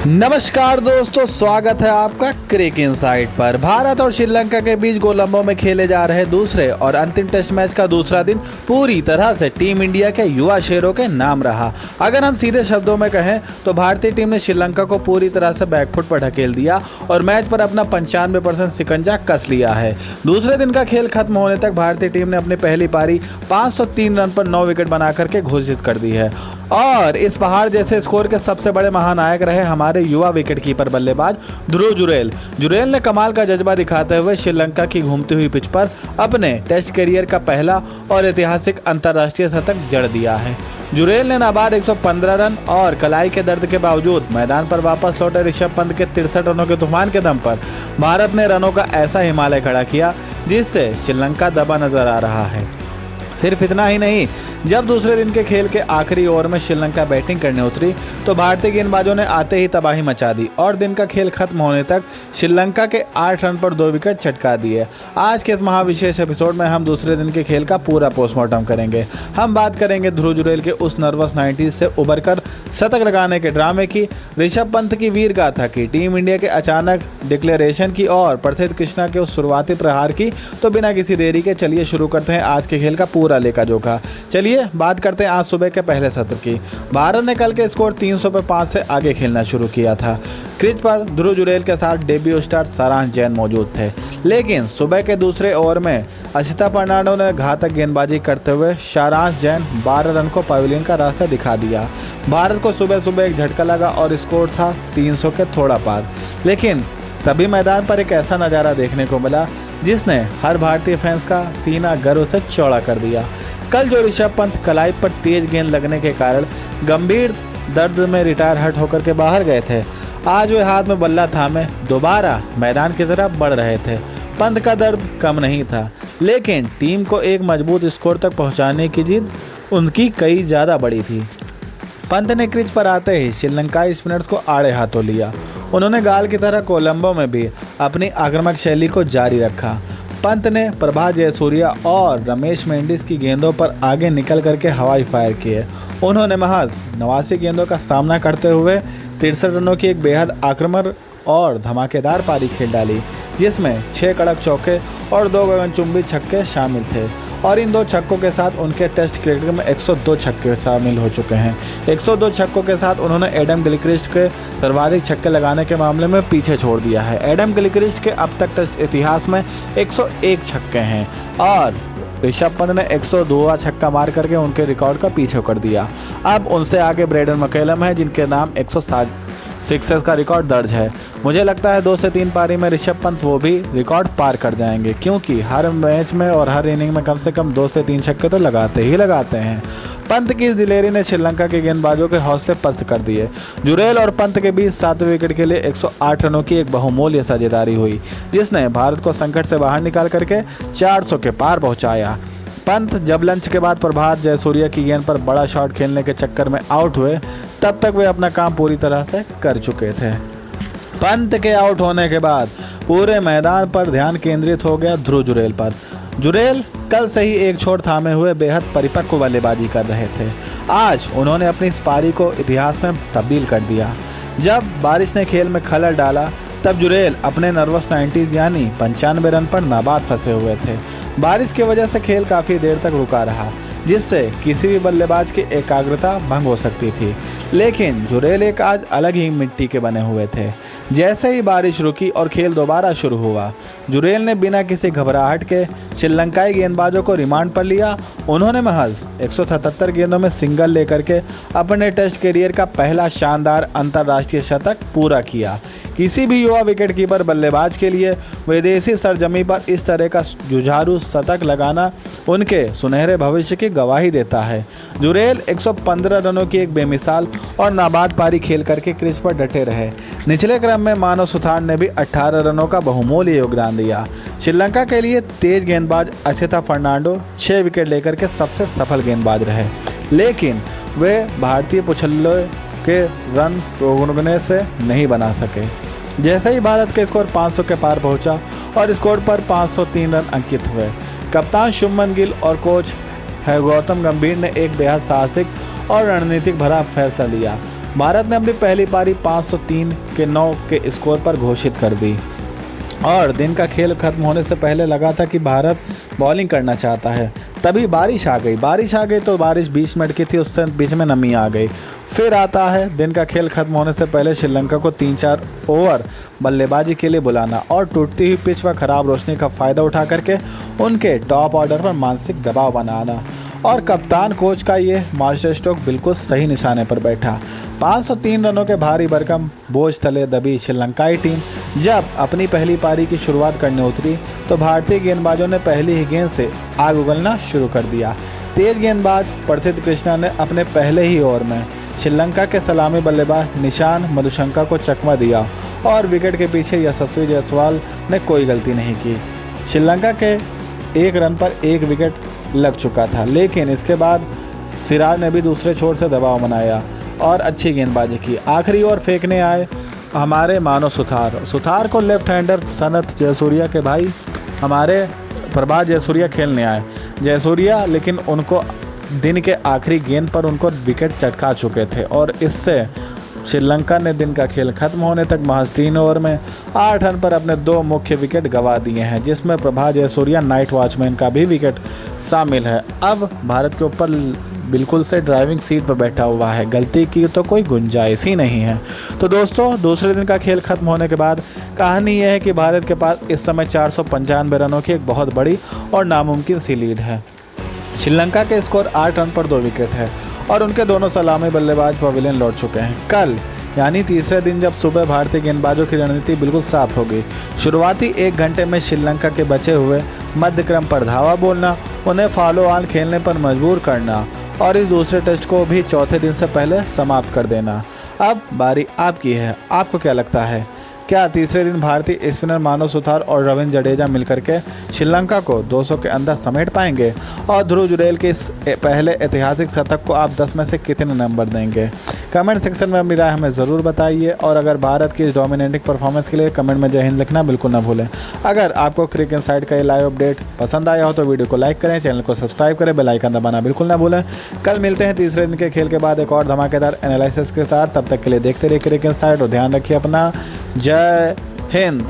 नमस्कार दोस्तों, स्वागत है आपका क्रिक इनसाइट पर। भारत और श्रीलंका के बीच कोलंबो में खेले जा रहे दूसरे और अंतिम टेस्ट मैच का दूसरा दिन पूरी तरह से टीम इंडिया के युवा शेरों के नाम रहा। अगर हम सीधे शब्दों में कहें तो भारतीय टीम ने श्रीलंका को पूरी तरह से बैकफुट पर ढकेल दिया और मैच पर अपना 95% शिकंजा कस लिया है। दूसरे दिन का खेल खत्म होने तक भारतीय टीम ने अपनी पहली पारी 503 रन पर 9 विकेट बनाकर के घोषित कर दी है और इस पहाड़ जैसे स्कोर के सबसे बड़े महानायक रहे हमारे युवा विकेटकीपर बल्लेबाज ध्रुव जुरैल ने कमाल का जज्बा दिखाते हुए श्रीलंका की घूमती हुई पिच पर अपने टेस्ट करियर का पहला और ऐतिहासिक अंतर्राष्ट्रीय शतक जड़ दिया है। जुरैल ने नाबाद 115 रन और कलाई के दर्द के बावजूद मैदान पर वापस लौटे ऋषभ पंत के 63 रनों के तूफान के दम पर भारत ने रनों का ऐसा हिमालय खड़ा किया जिससे श्रीलंका दबा नजर आ रहा है। सिर्फ इतना ही नहीं, जब दूसरे दिन के खेल के आखिरी ओवर में श्रीलंका बैटिंग करने उतरी तो भारतीय गेंदबाजों ने आते ही तबाही मचा दी और दिन का खेल खत्म होने तक श्रीलंका के 8 रन पर 2 विकेट चटका दिए। आज के इस महाविशेष एपिसोड में हम दूसरे दिन के खेल का पूरा पोस्टमार्टम करेंगे। हम बात करेंगे ध्रुव जुरैल के उस नर्वस 90s से उबरकर शतक लगाने के ड्रामे की, ऋषभ पंत की वीर गाथा की, टीम इंडिया के अचानक डिक्लेरेशन की और प्रसिद्ध कृष्णा के उस शुरुआती प्रहार की। तो बिना किसी देरी के चलिए शुरू करते हैं आज के खेल का पूरा लेखा जोखा। चलिए बात करते हैं आज सुबह के पहले सत्र की। भारत ने कल के स्कोर 300 पे 5 से आगे खेलना शुरू किया था। क्रीज पर ध्रुव जुरैल के साथ डेब्यू स्टार सारांश जैन मौजूद थे, लेकिन सुबह के दूसरे ओवर में अक्षिता फर्नांडो ने घातक गेंदबाजी करते हुए सारांश जैन 12 रन को पवेलियन का रास्ता दिखा दिया। भारत को सुबह सुबह एक झटका लगा और स्कोर था 300 के थोड़ा पार, लेकिन तभी मैदान पर एक ऐसा नज़ारा देखने को मिला जिसने हर भारतीय फैंस का सीना गर्व से चौड़ा कर दिया। कल जो ऋषभ पंत कलाई पर तेज गेंद लगने के कारण गंभीर दर्द में रिटायर हट होकर के बाहर गए थे, आज वे हाथ में बल्ला थामे दोबारा मैदान की तरफ बढ़ रहे थे। पंत का दर्द कम नहीं था, लेकिन टीम को एक मजबूत स्कोर तक पहुंचाने की जिद उनकी कई ज़्यादा बड़ी थी। पंत ने क्रीज पर आते ही श्रीलंकाई स्पिनर्स को आड़े हाथों लिया। उन्होंने गाल की तरह कोलंबो में भी अपनी आक्रामक शैली को जारी रखा। पंत ने प्रभा जयसूर्या और रमेश मेंडिस की गेंदों पर आगे निकल करके हवाई फायर किए। उन्होंने महज 89 गेंदों का सामना करते हुए 63 रनों की एक बेहद आक्रामक और धमाकेदार पारी खेल डाली, जिसमें 6 कड़क चौके और 2 गगनचुंबी छक्के शामिल थे और इन 2 छक्कों के साथ उनके टेस्ट क्रिकेट में 102 छक्के शामिल हो चुके हैं। 102 छक्कों के साथ उन्होंने एडम गिलक्रिस्ट के सर्वाधिक छक्के लगाने के मामले में पीछे छोड़ दिया है। एडम गिलक्रिस्ट के अब तक टेस्ट इतिहास में 101 छक्के हैं और ऋषभ पंत ने 102वां छक्का मार करके उनके रिकॉर्ड का पीछे कर दिया। अब उनसे आगे ब्रेडन मैकलम है जिनके नाम 107 सिक्सेस का रिकॉर्ड दर्ज है। मुझे लगता है 2 से 3 पारी में ऋषभ पंत वो भी रिकॉर्ड पार कर जाएंगे, क्योंकि हर मैच में और हर इनिंग में कम से कम 2 से 3 छक्के तो लगाते हैं। पंत की इस दिलेरी ने श्रीलंका के गेंदबाजों के हौसले पस्त कर दिए। जुरैल और पंत के बीच 7वें विकेट के लिए 108 रनों की एक बहुमूल्य साझेदारी हुई, जिसने भारत को संकट से बाहर निकाल करके 400 के पार पहुंचाया। पंत जब लंच के बाद प्रभात जयसूर्या की गेंद पर बड़ा शॉट खेलने के चक्कर में आउट हुए, तब तक वे अपना काम पूरी तरह से कर चुके थे। पंत के आउट होने के बाद पूरे मैदान पर ध्यान केंद्रित हो गया ध्रुव जुरैल पर। जुरैल कल से ही एक छोर थामे हुए बेहद परिपक्व बल्लेबाजी कर रहे थे। आज उन्होंने अपनी इस पारी को इतिहास में तब्दील कर दिया। जब बारिश ने खेल में खलल डाला तब जुरैल अपने नर्वस 90s यानी 95 रन पर नाबाद फंसे हुए थे। बारिश की वजह से खेल काफ़ी देर तक रुका रहा, जिससे किसी भी बल्लेबाज की एकाग्रता भंग हो सकती थी, लेकिन जुरैल एक आज अलग ही मिट्टी के बने हुए थे। जैसे ही बारिश रुकी और खेल दोबारा शुरू हुआ, जुरैल ने बिना किसी घबराहट के श्रीलंकाई गेंदबाजों को रिमांड पर लिया। उन्होंने महज 177 गेंदों में सिंगल लेकर के अपने टेस्ट करियर का पहला शानदार अंतर्राष्ट्रीय शतक पूरा किया। किसी भी युवा विकेटकीपर बल्लेबाज के लिए विदेशी सरजमी पर इस तरह का जुझारू शतक लगाना उनके सुनहरे भविष्य की गवाही देता है। जुरैल 115 रनों की एक बेमिसाल और नाबाद पारी खेल करके क्रीज पर डटे रहे। निचले क्रम में मानव सुथार ने भी 18 रनों का बहुमूल्य योगदान दिया। श्रीलंका के लिए तेज गेंदबाज अक्षिता फर्नांडो 6 विकेट लेकर के सबसे सफल गेंदबाज रहे, लेकिन वे भारतीय पुछल्ले के रन रोकने से नहीं बना सके। जैसे ही भारत का स्कोर 500 के पार पहुंचा और स्कोर पर 503 रन अंकित हुए, कप्तान शुभमन गिल और कोच गौतम गंभीर ने एक बेहद साहसिक और रणनीतिक भरा फैसला लिया। भारत ने अपनी पहली पारी 503 के 9 के स्कोर पर घोषित कर दी और दिन का खेल खत्म होने से पहले लगा था कि भारत बॉलिंग करना चाहता है। तभी बारिश आ गई तो बारिश 20 मिनट की थी, उससे बीच में नमी आ गई। फिर आता है दिन का खेल खत्म होने से पहले श्रीलंका को 3-4 ओवर बल्लेबाजी के लिए बुलाना और टूटती हुई पिच व खराब रोशनी का फ़ायदा उठा करके उनके टॉप ऑर्डर पर मानसिक दबाव बनाना। और कप्तान कोच का ये मास्टर स्ट्रोक बिल्कुल सही निशाने पर बैठा। 503 रनों के भारी भरकम बोझ तले दबी श्रीलंकाई टीम जब अपनी पहली पारी की शुरुआत करने उतरी तो भारतीय गेंदबाजों ने पहली ही गेंद से आग उगलना शुरू कर दिया। तेज गेंदबाज प्रसिद्ध कृष्णा ने अपने पहले ही ओवर में श्रीलंका के सलामी बल्लेबाज निशान मधुशंका को चकमा दिया और विकेट के पीछे यशस्वी जायसवाल ने कोई गलती नहीं की। श्रीलंका के 1 रन पर 1 विकेट लग चुका था, लेकिन इसके बाद सिराज ने भी दूसरे छोर से दबाव बनाया और अच्छी गेंदबाजी की। आखिरी ओवर फेंकने आए हमारे मानो सुथार को लेफ्ट हैंडर सनत जयसूर्या के भाई हमारे प्रभात जयसूर्या खेलने आए जयसूर्या, लेकिन उनको दिन के आखिरी गेंद पर उनको विकेट चटका चुके थे और इससे श्रीलंका ने दिन का खेल खत्म होने तक महज 3 ओवर में 8 रन पर अपने 2 मुख्य विकेट गंवा दिए हैं, जिसमें प्रभात जयसूर्या नाइट वॉचमैन का भी विकेट शामिल है। अब भारत के ऊपर बिल्कुल से ड्राइविंग सीट पर बैठा हुआ है, गलती की तो कोई गुंजाइश ही नहीं है। तो दोस्तों, दूसरे दिन का खेल खत्म होने के बाद कहानी यह है कि भारत के पास इस समय 495 रनों की एक बहुत बड़ी और नामुमकिन सी लीड है। श्रीलंका के स्कोर 8 रन पर 2 विकेट है और उनके दोनों सलामी बल्लेबाज पवेलियन लौट चुके हैं। कल यानी तीसरे दिन जब सुबह भारतीय गेंदबाजों की रणनीति बिल्कुल साफ होगी। शुरुआती 1 घंटे में श्रीलंका के बचे हुए मध्य क्रम पर धावा बोलना, उन्हें फॉलो ऑन खेलने पर मजबूर करना और इस दूसरे टेस्ट को भी चौथे दिन से पहले समाप्त कर देना। अब बारी आपकी है, आपको क्या लगता है? क्या तीसरे दिन भारतीय स्पिनर मानव सुथार और रविंद्र जडेजा मिलकर के श्रीलंका को 200 के अंदर समेट पाएंगे? और ध्रुव जुरैल के इस पहले ऐतिहासिक शतक को आप 10 में से कितने नंबर देंगे? कमेंट सेक्शन में अपनी राय हमें ज़रूर बताइए और अगर भारत की इस डोमिनेटिंग परफॉर्मेंस के लिए कमेंट में जय हिंद लिखना बिल्कुल ना भूलें। अगर आपको क्रिकेट इनसाइड का ये लाइव अपडेट पसंद आया हो तो वीडियो को लाइक करें, चैनल को सब्सक्राइब करें, बेल आइकन दबाना बिल्कुल ना भूलें। कल मिलते हैं तीसरे दिन के खेल के बाद एक और धमाकेदार एनालिसिस के साथ। तब तक के लिए देखते रहिए क्रिकेट इनसाइड और ध्यान रखिए अपना। जय हिंद।